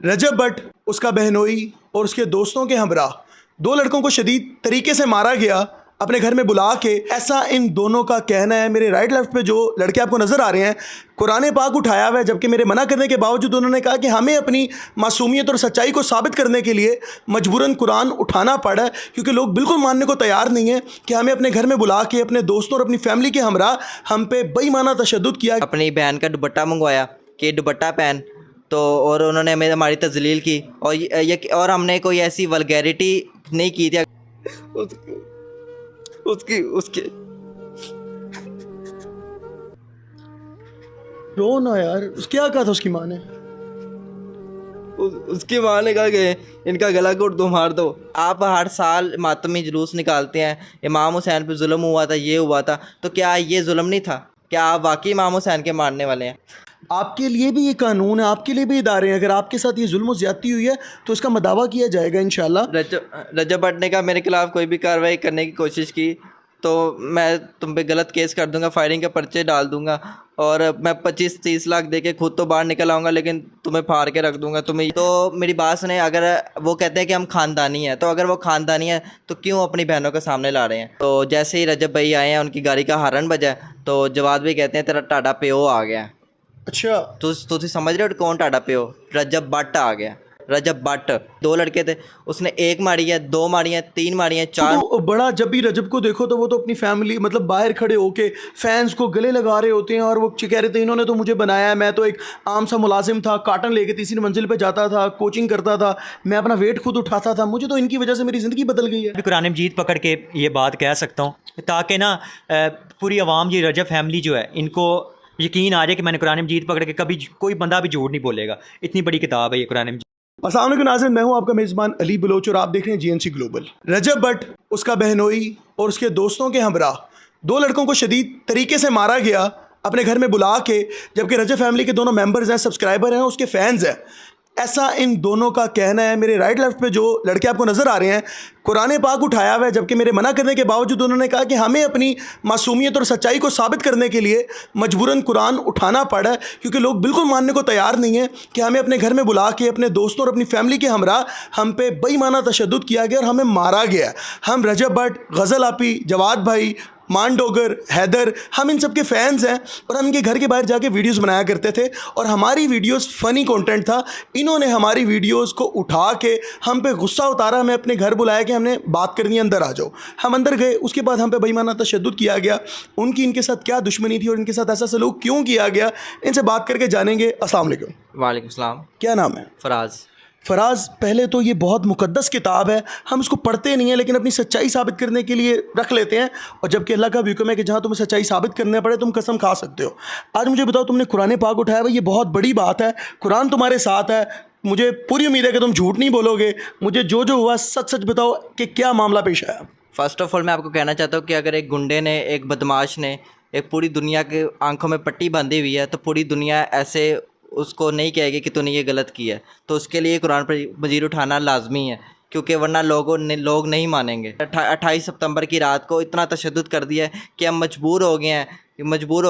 रजब भट्ट, उसका बहनोई और उसके दोस्तों के हमरा दो लड़कों को शदीद तरीके से मारा गया अपने घर में बुला के, ऐसा इन दोनों का कहना है। मेरे राइट लेफ्ट पे जो लड़के आपको नज़र आ रहे हैं, कुरान पाक उठाया हुआ है, जबकि मेरे मना करने के बावजूद उन्होंने कहा कि हमें अपनी मासूमियत और सच्चाई को साबित करने के लिए मजबूरन कुरान उठाना पड़ा है, क्योंकि लोग बिल्कुल मानने को तैयार नहीं है कि हमें अपने घर में बुला के अपने दोस्तों और अपनी फैमिली के हमरा हम पे बेईमाना तशद्दुद किया। अपनी बहन का दुपट्टा मंगवाया कि दुपट्टा पहन, तो और उन्होंने हमें हमारी तजलील की और हमने कोई ऐसी वल्गैरिटी नहीं की थी। उसकी रो ना यार, क्या कहा था उसकी माँ ने? उसकी माँ ने कहा कि इनका गला घोट दो, मार दो। आप हर साल मातमी जुलूस निकालते हैं, इमाम हुसैन पे जुल्म हुआ था, ये हुआ था, तो क्या ये जुल्म नहीं था? क्या आप वाकई इमाम हुसैन के मारने वाले हैं? आपके लिए भी ये कानून है, आपके लिए भी इदारे हैं। अगर आपके साथ ये जुल्म ज़्यादती हुई है तो इसका मदावा किया जाएगा इंशाल्लाह। रजब भट्ट ने कहा मेरे खिलाफ़ कोई भी कार्रवाई करने की कोशिश की तो मैं तुम पे गलत केस कर दूंगा, फायरिंग के पर्चे डाल दूंगा और मैं 25-30 लाख दे के खुद तो बाहर निकल आऊँगा, लेकिन तुम्हें फाड़ के रख दूंगा तुम्हें। तो मेरी बात सुने, अगर वो कहते हैं कि हम ख़ानदानी हैं, तो अगर वो ख़ानदानी है तो क्यों अपनी बहनों के सामने ला रहे हैं? तो जैसे ही रजब भाई आए हैं, उनकी गाड़ी का हॉर्न बजा, तो जवाद भाई कहते हैं तेरा टाटा प्यो आ गया। अच्छा, तो तुम समझ रहे हो कौन टाटा प्यो? रजब भट्ट आ गया। रजब भट्ट, दो लड़के थे, उसने एक मारी है, दो मारी है, तीन मारी है, चार। तो बड़ा जब भी रजब को देखो तो वो तो अपनी फैमिली मतलब बाहर खड़े होके फैंस को गले लगा रहे होते हैं और वो कह रहे थे इन्होंने तो मुझे बनाया है, मैं तो एक आम सा मुलाजिम था, काटन लेके तीसरी मंजिल पे जाता था, कोचिंग करता था, मैं अपना वेट खुद उठाता था, मुझे तो इनकी वजह से मेरी ज़िंदगी बदल गई है। कुरान मजीद पकड़ के ये बात कह सकता हूँ ताकि ना पूरी आवाम, ये रजब फैमिली जो है, इनको यकीन आ जाए कि मैंने कुरान मजीद पकड़ के कभी कोई बंदा भी झूठ नहीं बोलेगा। इतनी बड़ी किताब है ये कुरान मजीद। अस्सलाम वालेकुम नाज़रीन, मैं हूं आपका मेज़बान अली बलोच और आप देख रहे हैं जीएनसी ग्लोबल। रजब भट्ट, उसका बहनोई और उसके दोस्तों के हमरा दो लड़कों को शदीद तरीके से मारा गया अपने घर में बुला के, जबकि रजब फैमिली के दोनों मेंबर्स हैं, सब्सक्राइबर हैं, उसके फैंस हैं। ऐसा इन दोनों का कहना है। मेरे राइट लेफ्ट पे जो लड़के आपको नज़र आ रहे हैं, कुरान पाक उठाया हुआ है, जबकि मेरे मना करने के बावजूद उन्होंने कहा कि हमें अपनी मासूमियत और सच्चाई को साबित करने के लिए मजबूरन कुरान उठाना पड़ा है, क्योंकि लोग बिल्कुल मानने को तैयार नहीं है कि हमें अपने घर में बुला के अपने दोस्तों और अपनी फैमिली के हमरा हम पे बेईमाना तशद्दुद किया गया और हमें मारा गया। हम रजब भट्ट, गज़ल आपी, जवाद भाई, मान डोगर, हैदर, हम इन सब के फ़ैन्स हैं और हम इनके घर के बाहर जाके वीडियोस बनाया करते थे और हमारी वीडियोस फ़नी कंटेंट था। इन्होंने हमारी वीडियोस को उठा के हम पे गुस्सा उतारा, हमें अपने घर बुलाया कि हमने बात करनी है, अंदर आ जाओ। हम अंदर गए, उसके बाद हम पे बेईमाना तशद्दुद किया गया। उनकी इनके साथ क्या दुश्मनी थी और इनके साथ ऐसा सलूक क्यों किया गया, इनसे बात करके जानेंगे। अस्सलाम वालेकुम। वालेकुम सलाम। क्या नाम है? फराज। फराज, पहले तो ये बहुत मुकद्दस किताब है, हम इसको पढ़ते नहीं हैं लेकिन अपनी सच्चाई साबित करने के लिए रख लेते हैं, और जबकि अल्लाह का भी हुक्म है कि जहाँ तुम्हें सच्चाई साबित करने पड़े तुम कसम खा सकते हो। आज मुझे बताओ, तुमने कुरान पाक उठाया हुआ, ये बहुत बड़ी बात है, कुरान तुम्हारे साथ है, मुझे पूरी उम्मीद है कि तुम झूठ नहीं बोलोगे। मुझे जो जो हुआ सच सच बताओ कि क्या मामला पेश आया। फ़र्स्ट ऑफ़ ऑल मैं आपको कहना चाहता हूँ कि अगर एक गुंडे ने, एक बदमाश ने एक पूरी दुनिया के आंखों में पट्टी बांधी हुई है, तो पूरी दुनिया ऐसे उसको नहीं कहेगी कि तूने ये गलत किया है, तो उसके लिए कुरान मजीद उठाना लाजमी है, क्योंकि वरना लोग नहीं मानेंगे। 28 सितंबर की रात को इतना तशद्दुद कर दिया है कि हम मजबूर हो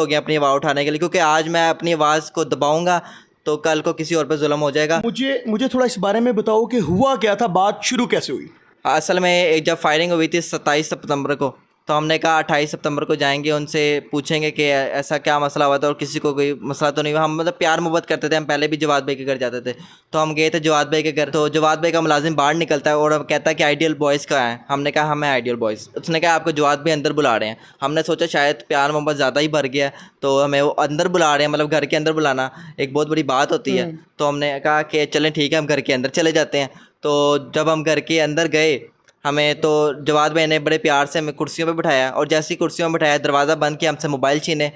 गए अपनी आवाज़ उठाने के लिए, क्योंकि आज मैं अपनी आवाज़ को दबाऊँगा तो कल को किसी और पर जुल्म हो जाएगा। मुझे थोड़ा इस बारे में बताओ कि हुआ क्या था, बात शुरू कैसे हुई? असल में जब फायरिंग हुई थी 27 सितंबर को, तो हमने कहा 28 सितंबर को जाएंगे, उनसे पूछेंगे कि ऐसा क्या मसला हुआ था और किसी को कोई मसला तो नहीं हुआ। हम मतलब प्यार मोहब्बत करते थे, हम पहले भी जवाद भाई के घर जाते थे, तो हम गए थे जवाद भाई के घर। तो जवाद भाई का मुलाजिम बाहर निकलता है और कहता है कि आइडियल बॉयज़ का है। हमने कहा हम हैं आइडियल बॉयज़। उसने कहा आपको जवाद भाई अंदर बुला रहे हैं। हमने सोचा शायद प्यार मोहब्बत ज़्यादा ही भर गया, तो हमें वो अंदर बुला रहे हैं, मतलब घर के अंदर बुलाना एक बहुत बड़ी बात होती है। तो हमने कहा कि चलें ठीक है, हम घर के अंदर चले जाते हैं। तो जब हम घर के अंदर गए, हमें तो जवाद भाई ने बड़े प्यार से हमें कुर्सियों पे बिठाया, और जैसी कुर्सियों में बिठाया, दरवाज़ा बंद किया, हमसे मोबाइल छीने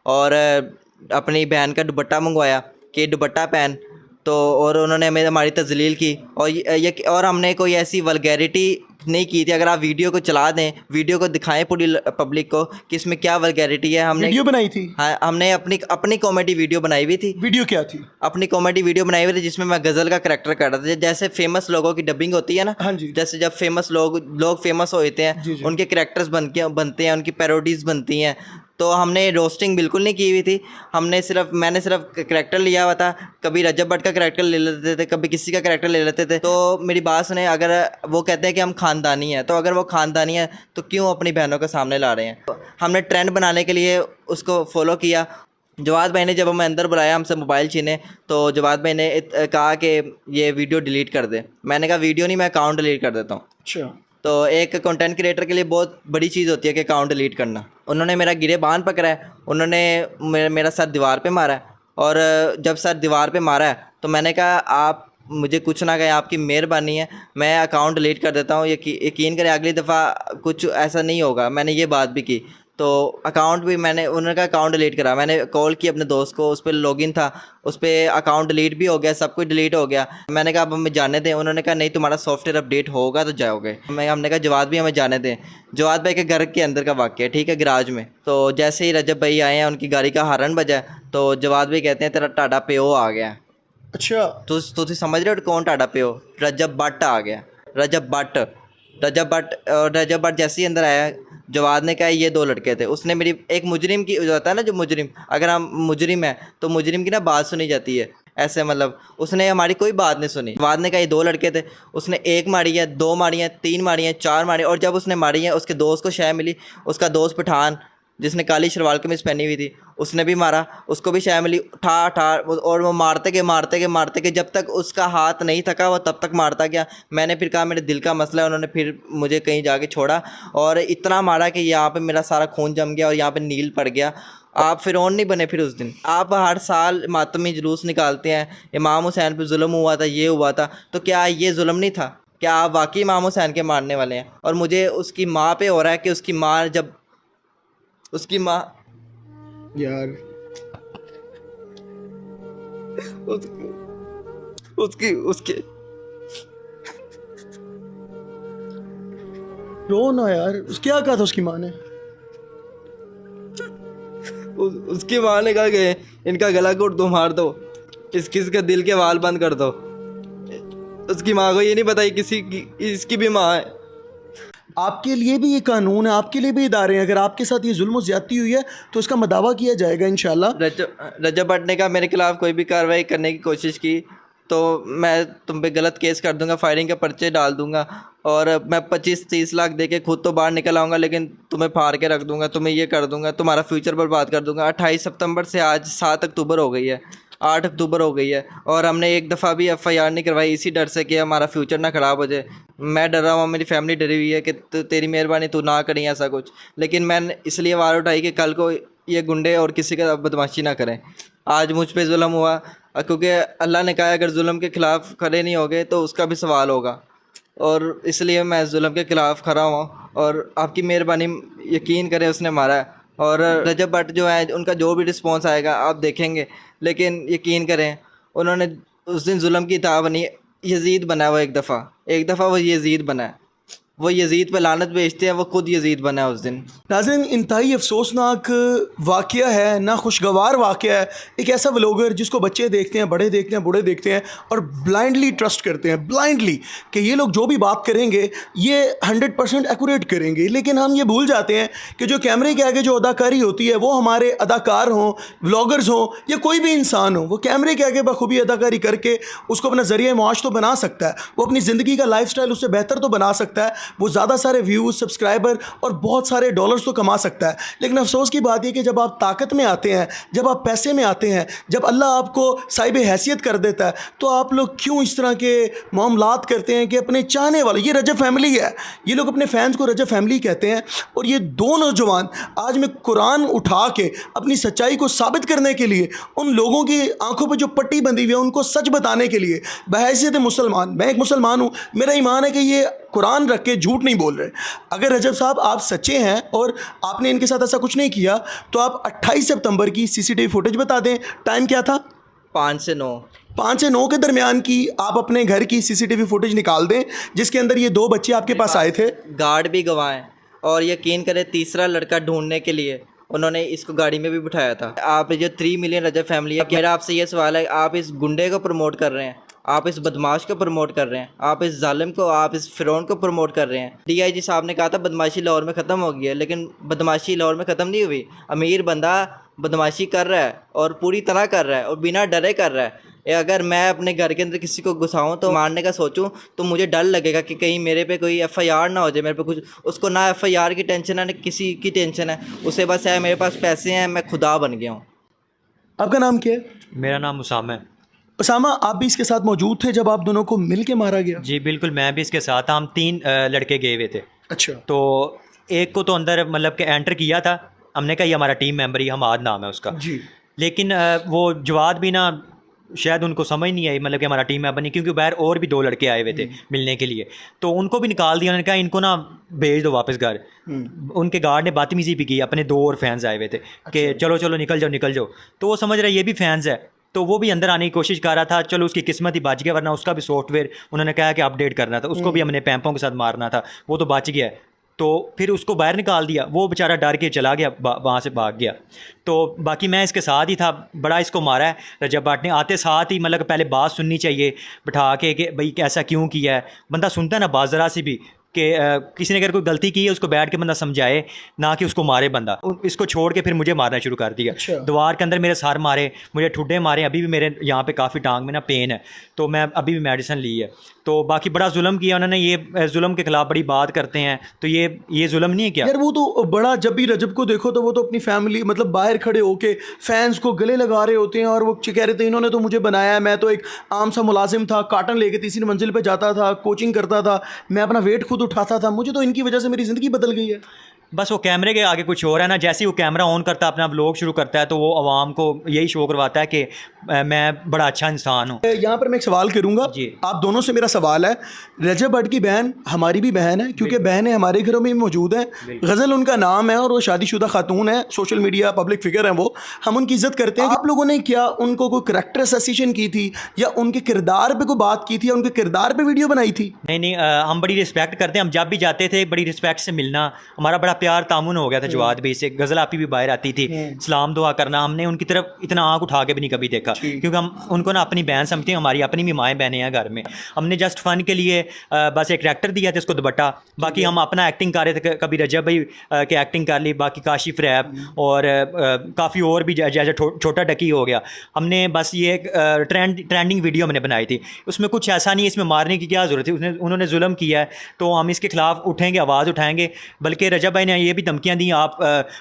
और अपनी बहन का दुपट्टा मंगवाया कि दुपट्टा पहन, तो और उन्होंने हमें हमारी तजलील की और हमने कोई ऐसी वल्गैरिटी नहीं की थी। अगर आप वीडियो को चला दें, वीडियो को दिखाएं पूरी पब्लिक को कि इसमें क्या वल्गैरिटी है। हमने वीडियो बनाई थी? हाँ, हमने अपनी कॉमेडी वीडियो बनाई हुई थी। वीडियो क्या थी? अपनी कॉमेडी वीडियो बनाई हुई थी जिसमें मैं गज़ल का करैक्टर कर रहा था। जैसे फेमस लोगों की डबिंग होती है ना, हाँ जी। जैसे जब फेमस लोग फेमस होते हैं, जी जी। उनके करैक्टर्स बनते हैं, उनकी पैरोडीज़ बनती हैं, तो हमने रोस्टिंग बिल्कुल नहीं की हुई थी, मैंने सिर्फ करैक्टर लिया हुआ था। कभी रजब भट्ट का करैक्टर ले लेते थे, कभी किसी का करैक्टर ले लेते थे। तो मेरी बात सुने, अगर वो कहते हैं कि हम ख़ानदानी हैं, तो अगर वो ख़ानदानी है तो क्यों अपनी बहनों के सामने ला रहे हैं? तो हमने ट्रेंड बनाने के लिए उसको फॉलो किया। जवाद भाई ने जब हमें अंदर बुलाया, हमसे मोबाइल छीने, तो जवाद भाई ने कहा कि ये वीडियो डिलीट कर दे। मैंने कहा वीडियो नहीं, मैं अकाउंट डिलीट कर देता हूँ। अच्छा। तो एक कंटेंट क्रिएटर के लिए बहुत बड़ी चीज़ होती है कि अकाउंट डिलीट करना। उन्होंने मेरा गिरेबान पकड़ा है, उन्होंने मेरा सर दीवार पे मारा है, और जब सर दीवार पे मारा है तो मैंने कहा आप मुझे कुछ ना कहें, आपकी मेहरबानी है, मैं अकाउंट डिलीट कर देता हूँ। यकीन करें अगली दफ़ा कुछ ऐसा नहीं होगा। मैंने ये बात भी की, तो अकाउंट भी उन्होंने कहा अकाउंट डिलीट करा। मैंने कॉल की अपने दोस्त को, उस पर लॉगिन था, उस पर अकाउंट डिलीट भी हो गया, सब कुछ डिलीट हो गया। मैंने कहा अब हमें जाने दें। उन्होंने कहा नहीं, तुम्हारा सॉफ्टवेयर अपडेट होगा तो जाओगे। हमने कहा जवाद भी हमें जाने दें। जवाद भाई के घर के अंदर का वाक़या है, ठीक है, गराज में। तो जैसे ही रजब भाई आए हैं, उनकी गाड़ी का हॉर्न बजा, तो जवाद भाई कहते हैं तेरा टाटा प्यो आ गया। अच्छा। तो तुम समझ रहे हो कौन टाटा प्यो? रजब भट्ट आ गया, रजब भट्ट जैसे ही अंदर आया, जवाद ने कहा ये 2 लड़के थे। उसने मेरी एक मुजरिम की होता है ना, जो मुजरिम, अगर हम मुजरिम है तो मुजरिम की ना बात सुनी जाती है ऐसे, मतलब उसने हमारी कोई बात नहीं सुनी। जवाद ने कहा ये 2 लड़के थे। उसने 1 मारी है, 2 मारी है, 3 मारी है, 4 मारी, और जब उसने मारी है उसके दोस्त को शय मिली। उसका दोस्त पठान जिसने काली शलवार कमीज पहनी हुई थी, उसने भी मारा, उसको भी शय मिली। और वो मारते गए जब तक उसका हाथ नहीं थका वो तब तक मारता गया। मैंने फिर कहा मेरे दिल का मसला है। उन्होंने फिर मुझे कहीं जाके छोड़ा और इतना मारा कि यहाँ पे मेरा सारा खून जम गया और यहाँ पे नील पड़ गया। आप फिरौन नहीं बने फिर उस दिन। आप हर साल मातमी जुलूस निकालते हैं, इमाम हुसैन पे जुल्म हुआ था, ये हुआ था, तो क्या ये जुल्म नहीं था? क्या आप वाकई इमाम हुसैन के मारने वाले हैं? और मुझे उसकी माँ पे हो रहा है कि उसकी माँ यार उसके रो ना यार, क्या कहा था उसकी माँ ने? उसकी माँ ने कहा कि इनका गला घोट दो, मार दो, इसके दिल के वाल बंद कर दो। उसकी माँ को ये नहीं पता इसकी भी माँ है। आपके लिए भी ये कानून है, आपके लिए भी इदारे हैं। अगर आपके साथ ये जुल्म ज़्यादती हुई है तो इसका मदावा किया जाएगा इंशाल्लाह। रजब भट्ट ने कहा मेरे खिलाफ कोई भी कार्रवाई करने की कोशिश की तो मैं तुम पे गलत केस कर दूंगा, फायरिंग के पर्चे डाल दूंगा, और मैं 25-30 लाख दे के खुद तो बाहर निकल आऊँगा, लेकिन तुम्हें फाड़ के रख दूंगा, तुम्हें ये कर दूंगा, तुम्हारा फ्यूचर बर्बाद कर दूंगा। 28 सितंबर से आज 7 अक्टूबर हो गई है, 8 अक्टूबर हो गई है, और हमने एक दफ़ा भी FIR नहीं करवाई इसी डर से कि हमारा फ्यूचर ना ख़राब हो जाए। मैं डर रहा हूँ, मेरी फैमिली डरी हुई है कि तेरी मेहरबानी तू ना करी ऐसा कुछ। लेकिन मैंने इसलिए आवाज़ उठाई कि कल को ये गुंडे और किसी का बदमाशी ना करें। आज मुझ पे जुल्म हुआ, क्योंकि अल्लाह ने कहा अगर जुल्म के ख़िलाफ़ खड़े नहीं होगे तो उसका भी सवाल होगा, और इसलिए मैं जुल्म के ख़िलाफ़ खड़ा हुआ। और आपकी मेहरबानी, यकीन करें उसने मारा है। और रजब भट्ट जो है, उनका जो भी रिस्पॉन्स आएगा आप देखेंगे, लेकिन यकीन करें उन्होंने उस दिन जुल्म की था बनी, यजीद बना वो एक दफ़ा वो यजीद बना है। वो यजीद पे लानत भेजते हैं, वो खुद यजीद बना है उस दिन। नाज़रीन, इंतहाई अफसोसनाक वाक़या है, ना खुशगवार वाक़या है। एक ऐसा व्लॉगर जिसको बच्चे देखते हैं, बड़े देखते हैं, बूढ़े देखते हैं, और ब्लाइंडली ट्रस्ट करते हैं, ब्लाइंडली, कि ये लोग जो भी बात करेंगे ये 100% एक्यूरेट करेंगे। लेकिन हम ये भूल जाते हैं कि जो कैमरे के आगे जो अदाकारी होती है वो हमारे अदाकार हों, व्लॉगर्स हों, या कोई भी इंसान हो, वो कैमरे के आगे बखूबी अदाकारी करके उसको अपना ज़रिया माश तो बना सकता है, वो अपनी ज़िंदगी का लाइफस्टाइल उससे बेहतर तो बना सकता है, वो ज़्यादा सारे व्यूज़, सब्सक्राइबर और बहुत सारे डॉलर्स तो कमा सकता है। लेकिन अफसोस की बात यह कि जब आप ताकत में आते हैं, जब आप पैसे में आते हैं, जब अल्लाह आपको साहिब हैसियत कर देता है, तो आप लोग क्यों इस तरह के मामलात करते हैं कि अपने चाहने वाले, ये रजब फैमिली है, ये लोग अपने फैंस को रजब फैमिली कहते हैं, और ये 2 नौजवान आज मैं कुरान उठा के अपनी सच्चाई को साबित करने के लिए, उन लोगों की आंखों पर जो पट्टी बंधी हुई है उनको सच बताने के लिए, बहैसियत मुसलमान, मैं एक मुसलमान हूँ, मेरा ईमान है कि ये कुरान रख के झूठ नहीं बोल रहे। अगर रजब साहब आप सच्चे हैं और आपने इनके साथ ऐसा कुछ नहीं किया तो आप 28 सितंबर की CCTV फुटेज बता दें। टाइम क्या था? 5 से 9 के दरमियान की आप अपने घर की CCTV फुटेज निकाल दें जिसके अंदर ये 2 बच्चे आपके पास आए थे। गार्ड भी गवाह हैं, और यकीन करें तीसरा लड़का ढूंढने के लिए उन्होंने इसको गाड़ी में भी बिठाया था। आप जो 3 मिलियन रजब फैमिली है, मेरा आपसे ये सवाल है, आप इस गुंडे को प्रमोट कर रहे हैं, आप इस बदमाश को प्रमोट कर रहे हैं, आप इस जालिम को, आप इस फ़िरौन को प्रमोट कर रहे हैं। डीआईजी साहब ने कहा था बदमाशी लाहौर में ख़त्म हो गई है, लेकिन बदमाशी लाहौर में ख़त्म नहीं हुई। अमीर बंदा बदमाशी कर रहा है और पूरी तरह कर रहा है और बिना डरे कर रहा है। अगर मैं अपने घर के अंदर किसी को घुसाऊँ तो मारने का सोचूं तो मुझे डर लगेगा कि कहीं मेरे पे कोई एफआईआर ना हो जाए, मेरे पे कुछ, उसको ना एफआईआर की टेंशन है ना किसी की टेंशन है, उसे बस है मेरे पास पैसे हैं, मैं खुदा बन गया हूँ। आपका नाम क्या है? मेरा नाम उसामा है। उसामा, आप भी इसके साथ मौजूद थे जब आप दोनों को मिल के मारा गया? जी बिल्कुल, मैं भी इसके साथ था। हम 3 लड़के गए हुए थे। अच्छा। तो एक को तो अंदर मतलब कि एंटर किया था, हमने कहा ये हमारा टीम मेंबर ही, हमाद नाम है उसका। जी। लेकिन वो जवाद भी ना शायद उनको समझ नहीं आई, मतलब कि हमारा टीम मेंबर नहीं, क्योंकि बाहर और भी 2 लड़के आए हुए थे मिलने के लिए। तो उनको भी निकाल दिया, उन्होंने कहा इनको ना भेज दो वापस घर। उनके गार्ड ने बदतमीजी भी की, अपने 2 और फैंस आए हुए थे कि चलो चलो निकल जाओ निकल जाओ। तो वो समझ रहे ये भी फैंस है, तो वो भी अंदर आने की कोशिश कर रहा था। चलो उसकी किस्मत ही बच गया, वरना उसका भी सॉफ्टवेयर उन्होंने कहा कि अपडेट करना था, उसको भी हमने पैंपों के साथ मारना था, वो तो बच गया। तो फिर उसको बाहर निकाल दिया, वो बेचारा डर के चला गया, वहाँ से भाग गया। तो बाकी मैं इसके साथ ही था, बड़ा इसको मारा है रजब भट्ट ने। आते साथ ही मतलब पहले बात सुननी चाहिए बिठा के कि भाई ऐसा क्यों किया है। बंदा सुनता है ना बात ज़रा सी भी कि किसी ने अगर कोई गलती की है उसको बैठ के बंदा समझाए, ना कि उसको मारे बंदा। इसको छोड़ के फिर मुझे मारना शुरू कर दिया। अच्छा। दीवार के अंदर मेरे सर मारे, मुझे ठुड्डे मारे, अभी भी मेरे यहाँ पे काफ़ी टांग में ना पेन है, तो मैं अभी भी मेडिसिन ली है। तो बाकी बड़ा जुल्म किया उन्होंने, ये जुल्म के ख़िलाफ़ बड़ी बात करते हैं, तो ये जुल्म नहीं है क्या? यार वो तो बड़ा, जब भी रजब को देखो तो वो तो अपनी फैमिली मतलब बाहर खड़े होके फैंस को गले लगा रहे होते हैं और वो कह रहे थे इन्होंने तो मुझे बनाया है, मैं तो एक आम सा मुलाजिम था, कार्टन लेके 3री मंजिल पे जाता था, कोचिंग करता था, मैं अपना वेट खुद उठाता था, मुझे तो इनकी वजह से मेरी ज़िंदगी बदल गई है। बस वो कैमरे के आगे कुछ और है ना, जैसे ही वो कैमरा ऑन करता है अपना व्लॉग शुरू करता है, तो वो आवाम को यही शो करवाता है कि मैं बड़ा अच्छा इंसान हूँ। यहाँ पर मैं एक सवाल करूँगा जी। आप दोनों से, मेरा सवाल है, रजब भट्ट की बहन हमारी भी बहन है, क्योंकि बहनें हमारे घरों में भी मौजूद हैं, गज़ल उनका नाम है और वो शादीशुदा खातून है, सोशल मीडिया पब्लिक फिगर हैं, वो हम उनकी इज़्ज़त करते हैं। आप लोगों ने क्या उनको कोई करैक्टर एसोसिएशन की थी या उनके किरदार पर कोई बात की थी या उनके किरदार पर वीडियो बनाई थी? नहीं, हम बड़ी रिस्पेक्ट करते हैं। हम जब भी जाते थे बड़ी रिस्पेक्ट से मिलना, हमारा बड़ा प्यार तामुन हो गया था जवाद भाई से। गज़ल आपी भी बाहर आती थी, सलाम दुआ करना, हमने उनकी तरफ इतना आँख उठा के भी नहीं कभी देखा, क्योंकि हम उनको ना अपनी बहन समझते हैं, हमारी अपनी भी माएँ बहनें हैं घर में। हमने जस्ट फ़न के लिए बस एक करैक्टर दिया था, इसको दुपट्टा, बाकी हम अपना एक्टिंग कर रहे थे। कभी रजब भाई की एक्टिंग कर ली, बाकी काशिफ रैप और काफ़ी और भी, जैसे छोटा डकी हो गया। हमने बस ये एक ट्रेंडिंग वीडियो हमने बनाई थी, उसमें कुछ ऐसा नहीं है, इसमें मारने की क्या ज़रूरत है। उन्होंने जुल्म किया है तो हम इसके खिलाफ उठेंगे, आवाज़ उठाएंगे। बल्कि रजब भाई ने ये भी धमकियाँ दी, आप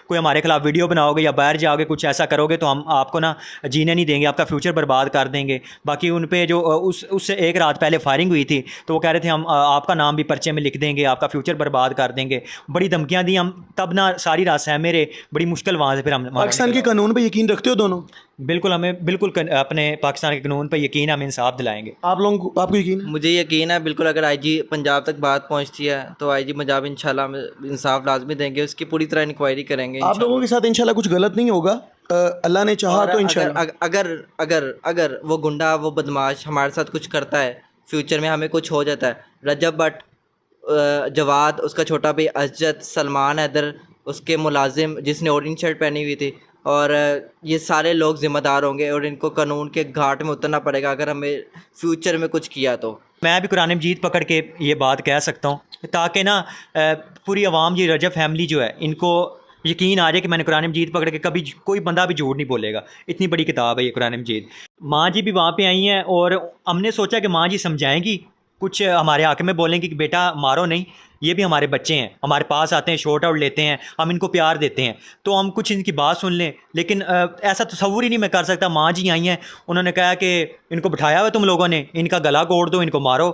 कोई हमारे खिलाफ वीडियो बनाओगे या बाहर जाओगे, कुछ ऐसा करोगे तो हम आपको ना जीने नहीं देंगे, आपका फ्यूचर बर्बाद कर देंगे। बाकी उन पे जो उससे एक रात पहले फायरिंग हुई थी, तो वो कह रहे थे हम आपका नाम भी पर्चे में लिख देंगे, आपका फ्यूचर बर्बाद कर देंगे, बड़ी धमकियाँ दी। हम तब ना सारी रात सहमे रहे, बड़ी मुश्किल वहाँ से फिर हम पाकिस्तान के कानून पर यकीन रखते हो दोनों? बिल्कुल, हमें बिल्कुल अपने पाकिस्तान के कानून पर यकीन है, हम इंसाफ दिलाएंगे। आप लोगों को, आपको यकीन है? मुझे यकीन है बिल्कुल, अगर आईजी पंजाब तक बात पहुंचती है तो आईजी पंजाब इंशाल्लाह हमें इंसाफ लाजमी देंगे, उसकी पूरी तरह इंक्वायरी करेंगे। आप लोगों के साथ इंशाल्लाह कुछ गलत नहीं होगा, अल्लाह ने चाहा तो इंशाल्लाह। अगर अगर अगर वो गुंडा, वो बदमाश हमारे साथ कुछ करता है, फ्यूचर में हमें कुछ हो जाता है, रजब भट्ट, जवाद, उसका छोटा भाई अजद, सलमान हैदर, उसके मुलाजिम जिसने ऑरेंज शर्ट पहनी हुई थी, और ये सारे लोग ज़िम्मेदार होंगे और इनको कानून के घाट में उतरना पड़ेगा अगर हमें फ्यूचर में कुछ किया तो। मैं भी कुरान मजीद पकड़ के ये बात कह सकता हूँ ताकि ना पूरी आवाम, ये रजब फैमिली जो है, इनको यकीन आ जाए कि मैंने कुरान मजीद पकड़ के कभी कोई बंदा भी झूठ नहीं बोलेगा। इतनी बड़ी किताब है ये कुरान मजीद। माँ जी भी वहाँ पे आई हैं और हमने सोचा कि माँ जी समझाएंगी, कुछ हमारे हक़ में बोलेंगे कि बेटा मारो नहीं, ये भी हमारे बच्चे हैं, हमारे पास आते हैं, शॉर्ट आउट लेते हैं, हम इनको प्यार देते हैं, तो हम कुछ इनकी बात सुन लें। लेकिन ऐसा तसव्वुर ही नहीं मैं कर सकता। माँ जी आई हैं, उन्होंने कहा कि इनको बिठाया हुआ तुम लोगों ने, इनका गला कोड़ दो, इनको मारो,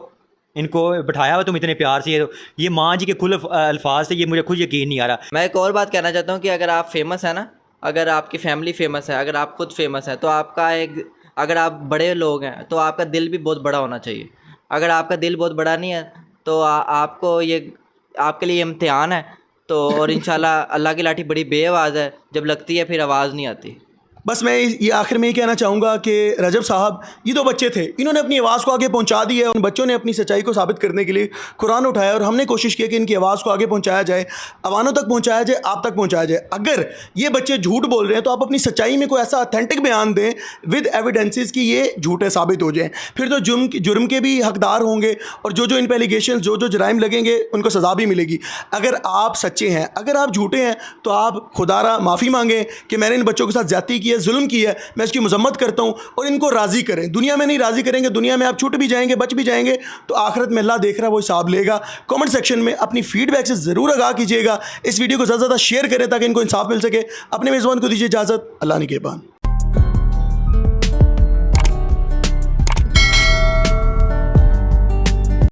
इनको बिठाया हुआ तुम इतने प्यार से। ये माँ जी के खुल अल्फाज थे, ये मुझे खुद यकीन नहीं आ रहा। मैं एक और बात कहना चाहता हूँ कि अगर आप फेमस हैं ना, अगर आपकी फैमिली फेमस है, अगर आप खुद फेमस हैं, तो आपका एक, अगर आप बड़े लोग हैं तो आपका दिल भी बहुत बड़ा होना चाहिए। अगर आपका दिल बहुत बड़ा नहीं है तो आपको ये, आपके लिए इम्तिहान है। तो और इंशाल्लाह अल्लाह की लाठी बड़ी बेआवाज़ है, जब लगती है फिर आवाज़ नहीं आती। बस मैं ये आखिर में ये कहना चाहूँगा कि रजब साहब, ये दो बच्चे थे, इन्होंने अपनी आवाज़ को आगे पहुँचा दी है। उन बच्चों ने अपनी सच्चाई को साबित करने के लिए कुरान उठाया और हमने कोशिश की कि इनकी आवाज़ को आगे पहुँचाया जाए, अवानों तक पहुँचाया जाए, आप तक पहुँचाया जाए। अगर ये बच्चे झूठ बोल रहे हैं तो आप अपनी सच्चाई में कोई ऐसा ऑथेंटिक बयान दें विद एविडेंसेस कि ये झूठे साबित हो जाएँ। फिर तो जुर्म के भी हकदार होंगे और जो इन पर एलिगेशन, जो जराइम लगेंगे उनको सज़ा भी मिलेगी। अगर आप सच्चे हैं, अगर आप झूठे हैं तो आप खुदारा माफ़ी मांगें कि मैंने इन बच्चों के साथ ज़्यादती की है, जुल्म की है, मैं इसकी मजम्मत करता हूँ, और इनको राज़ी करें। दुनिया में नहीं राज़ी करेंगे, दुनिया में आप छूट भी जाएंगे, बच भी जाएंगे, तो आखिरत में अल्लाह देख रहा है, वो हिसाब लेगा। कमेंट सेक्शन में अपनी फीडबैक से ज़रूर आगाह कीजिएगा। इस वीडियो को ज़्यादा से ज़्यादा शेयर करें ताकि इनको इंसाफ मिल सके। अपने मेज़बान को दीजिए इजाज़त। अल्लाह निगहबान।